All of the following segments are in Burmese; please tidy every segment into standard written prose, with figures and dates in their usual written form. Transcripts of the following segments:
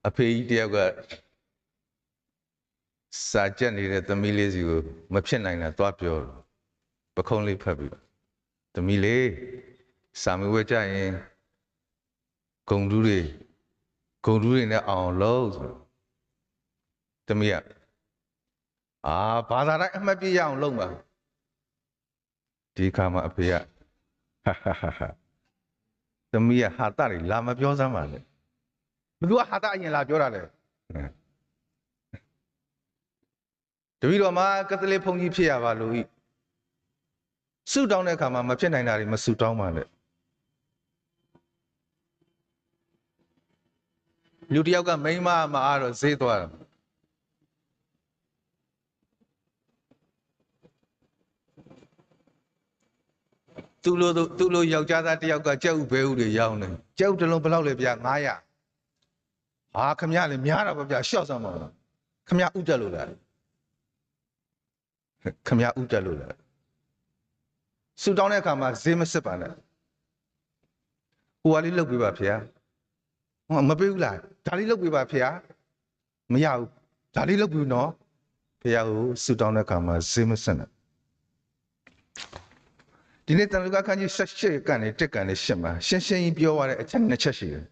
အဖေကြီးတယောက်ကစာကြက်နေတဲ့သမီးလေးစီကိုမဖြစ်နိုင်တာသွားပြောပခုံးလေးဖတ်ပြီးသမီးလေးစာမေးပွဲကြရင်ဂုံတူးတွေနဲ့အောင်လို့ဆိုသမီးကဘာသာတိုင်းအမှတ်ပြရအောင်လုပ်မှာဒီခါမှာအဖေကသမီးကဟာတတွေလာမပြောစမ်းပါနဲ့ဘယ်သူကဟာတအရင်လာပြောတာလဲတပည့်တော်မှာကက်သလစ်ဘုန်းကြီးဖြစ်ရပါလို့ဤဆုတောင်းတဲ့အခါမှာမဖြစ်နိုင်တာတွေမဆုတောင်းပါနဲ့လူတယောက်ကမိန်းမမအားတော့ဈေးသွားတာသူ့လိုယောက်ျားသားတယောက်ကကြက်ဥဘဲဥတွေရောင်းတယ်ကြက်ဥတစ်လုံးဘယ်လောက်လဲဗျ900ခမရလေများတာပါဗျရှော့စမ်းပါလားခမရဥတက်လို့လားခမရဥတက်လို့လားဆူတောင်းတဲ့အခါမှာဈေးမစစ်ပါနဲ့ဟိုကလေးလုတ်ပေးပါဗျာမပေးဘူးလားဒါလေးလုတ်ပေးပါဗျာမရဘူးဒါလေးလုတ်ပြီးနော်ဗျာကိုဆူတောင်းတဲ့အခါမှာဈေးမစစ်နဲ့ဒီနေ့တန်လူကခန်းကြီး78ကနေတက်ကနေရှင်းမှာရှင်းကြီးပြောရတဲ့အချက်2ချက်ရှိတယ်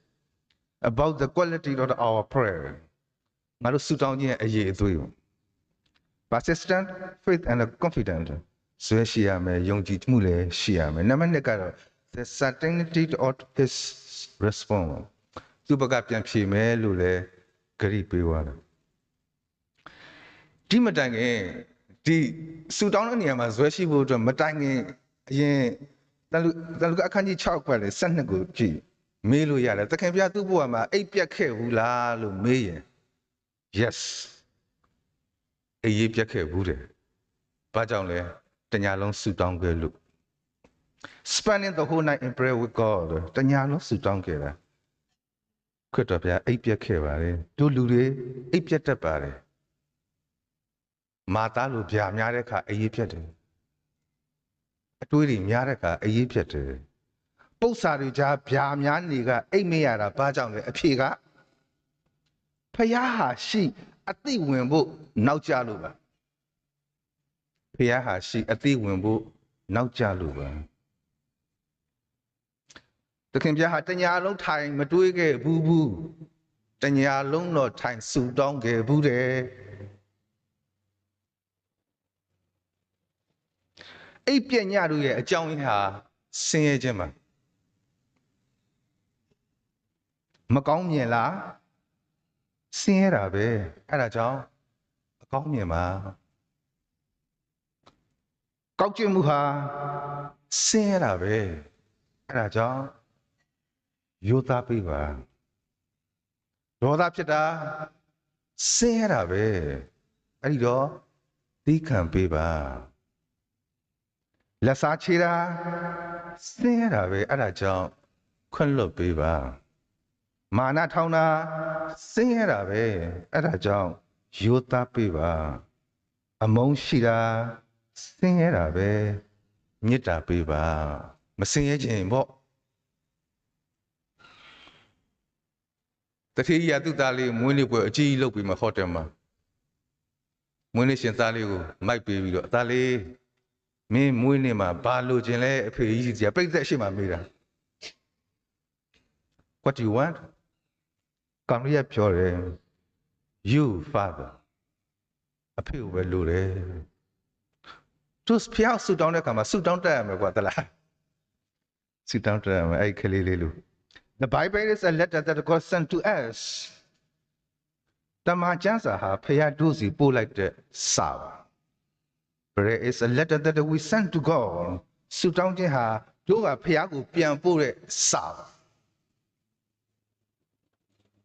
about the quality of our prayer ငါတို့ဆူတောင်းခြင်းရဲ့အရေးအသွေး persistent faith and confident ဆွေးရှိရမယ်ယုံကြည်မှုလည်းရှိရမယ်နံပါတ်2ကတော့ the certainty of his response သူဘက်ကပြန်ဖြေမယ်လို့လည်းဂရုပေးသွားတယ်ဒီမတိုင်ခင်ဒီဆူတောင်းတဲ့နေရာမှာဇွဲရှိဖို့အတွက်မတိုင်ခင်အရင်တန်လူကအခန်းကြီး6ခွက်လေ12ကိုကြည့်မေးလို့ရတယ်သခင်ဗျာသူ့ဘဝမှာအိပ်ပြက်ခဲ့ဘူးလားလို့မေးရင် yes အေးပြက်ခဲ့ဘူးတယ်ဘာကြောင့်လဲတညာလုံးဆူတောင်းခဲ့လို့ spending the whole night in prayer with God တညာလုံးဆူတောင်းခဲ့တာခွတ်တော်ဗျာအိပ်ပြက်ခဲ့ပါတယ်တို့လူတွေအိပ်ပြက်တတ်ပါတယ်မာသားလိုဗျာများတဲ့အခါအေးပြက်တယ်အတွေးတွေများတဲ့အခါအေးပြက်တယ်ပု္ပ္ပာတွေကြားဗျာများနေကအိတ်မရတာဘာကြောင့်လဲအဖြေကဖယားဟာရှိအသိဝင်ဖို့နောက်ကျလို့ပါဖယားဟာရှိအသိဝင်ဖို့နောက်ကျလို့ပါသခင်ဗျာဟာတညာလုံးထိုင်မတွေးခဲ့ဘူးတညာလုံးတော့ထိုင်ဆူတောင်းခဲ့ဘူးတယ်အိပ်ပြညတို့ရဲ့အကြောင်းရင်းဟာဆင်းရဲခြင်းပါမကောင်းမြင်လားဆင်းရဲတာပဲအဲ့ဒါကြောင့်အကောင်းမြင်ပါကောက်ကျင့်မှုဟာဆင်းရဲတာပဲအဲ့ဒါကြောင့်ရိုးသားပေးပါဒေါသဖြစ်တာဆင်းရဲတာပဲအဲ့ဒီတော့သီးခံပေးပါလက်စားချေတာဆင်းရဲတာပဲအဲ့ဒါကြောင့်ခွင့်လွတ်ပေးပါမာနထောင်တာဆင်းရဲတာပဲအဲ့ဒါကြောင့်ရိုးသားပေးပါအမုန်းရှိတာဆင်းရဲတာပဲမေတ္တာပေးပါမဆင်းရဲခြင်းပေါ့တတိယသူသားလေးမွေးနေ့ပွဲအကြီးလုပ်ပြီးမှဟိုတယ်မှာမွေးနေ့ရှင်သားလေးကိုမိုက်ပေးပြီးတော့သားလေးမင်းမွေးနေ့မှာဘာလိုချင်လဲအဖေကြီးကြီးပြိဿရှိမှမေးတာ What do you want ကောင်ရပြောတယ် You father အဖေကိုပဲလိုတယ်သူဖျောက်ဆူတောင်းတဲ့ခါမှာဆူတောင်းတတ်ရမယ်ကွာတလားဆူတောင်းတတ်ရမယ်အဲ့ခလေးလေးလို့ The Bible is a letter that God sent to us တမန်ကျမ်းစာဟာဖခင်တို့စီပို့လိုက်တဲ့စာပါPrayer is a letter that we send to God ဆူတောင်းခြင်းဟာတို့ကဖခင်ကိုပြန်ပို့တဲ့စာပါ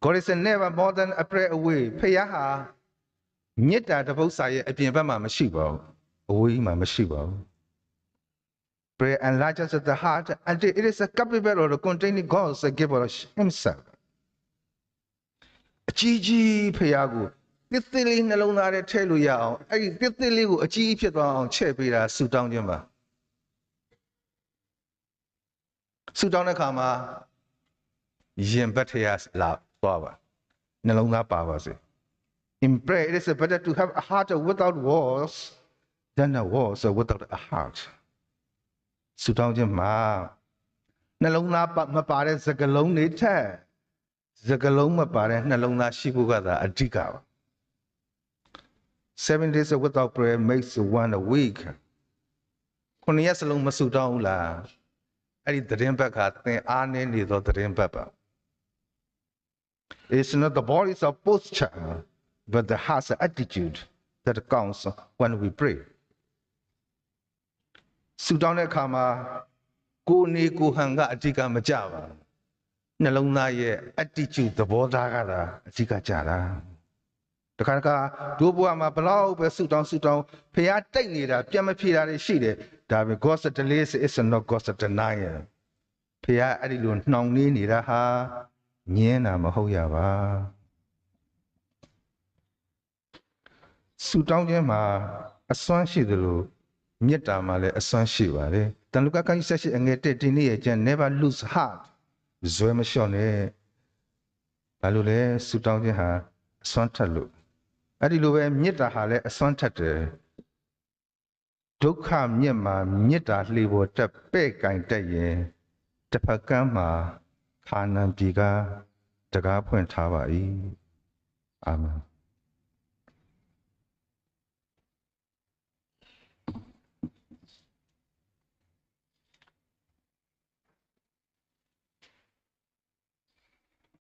God is never more than a prayer away ဖခင်ဟာမေတ္တာတပု္ပ္ပစာရဲ့အပြင်ဘက်မှာမရှိပါဘူးအဝေးမှာမရှိပါဘူး Prayer enlarges the heart until it is capable of containing God's gift of himself အကြီးကြီးဖခင်ကိုတစ်သစ်လေးနှလုံးသားထဲထည့်လို့ရအောင်အဲ့ဒီတစ်သစ်လေးကိုအကြီးဖြစ်သွားအောင်ချဲ့ပေးတာဆူတောင်းခြင်းပါဆူတောင်းတဲ့အခါမှာရင်ဘတ်ထရလာသွားပါ နှလုံးသားပါပါစေ In prayer it is better to have a heart without walls than a walls without a heart ဆုတောင်းခြင်းမှာနှလုံးသားမပါတဲ့စကားလုံးတွေထက်စကားလုံးမပါတဲ့နှလုံးသားရှိဖို့ကသာအဓိကပါ 7 days without prayer makes one weak ခုနှစ်ရက်စလုံးမဆုတောင်းဘူးလားအဲ့ဒီသတင်းဘက်ကသင်အားနည်းနေသောသတင်းဘက်ပါ It's not the body's posture but the heart's attitude that counts when we pray ဆုတောင်းတဲ့အခါမှာကိုယ်နေကိုယ်ဟန်ကအဓိကမကြပါနှလုံးသားရဲ့ attitude သဘောထားကသာအဓိကကြတာတခါတခါဒိုးဘွားမှာဘလောက်ပဲဆုတောင်းဖះတိတ်နေတာပြတ်မဖြေတာတွေရှိတယ်ဒါပေမဲ့ God's delay is not God's denial ဖះအဲ့ဒီလိုနှောင်နှေးနေတာဟာညင်းတာမဟုတ်ရပါဆုတောင်းခြင်းမှာအစွမ်းရှိသလိုမေတ္တာမှာလည်းအစွမ်းရှိပါတယ်တန်လူကခန်းကြီးဆက်ရှိအငယ်တက်ဒီနေ့ရဲ့ကျန် never lose heart ဇွဲမလျှော့နဲ့ဘာလို့လဲဆုတောင်းခြင်းဟာအစွမ်းထက်လို့အဲ့ဒီလိုပဲမေတ္တာဟာလည်းအစွမ်းထက်တယ်ဒုက္ခမြင့်မှာမေတ္တာလှေပေါ်တက်ပဲ့ကင်တက်ရင်တစ်ဖက်ကမ်းမှာခါနန်ပြည်ကတကားဖွင့်ထားပါ၏အာမင်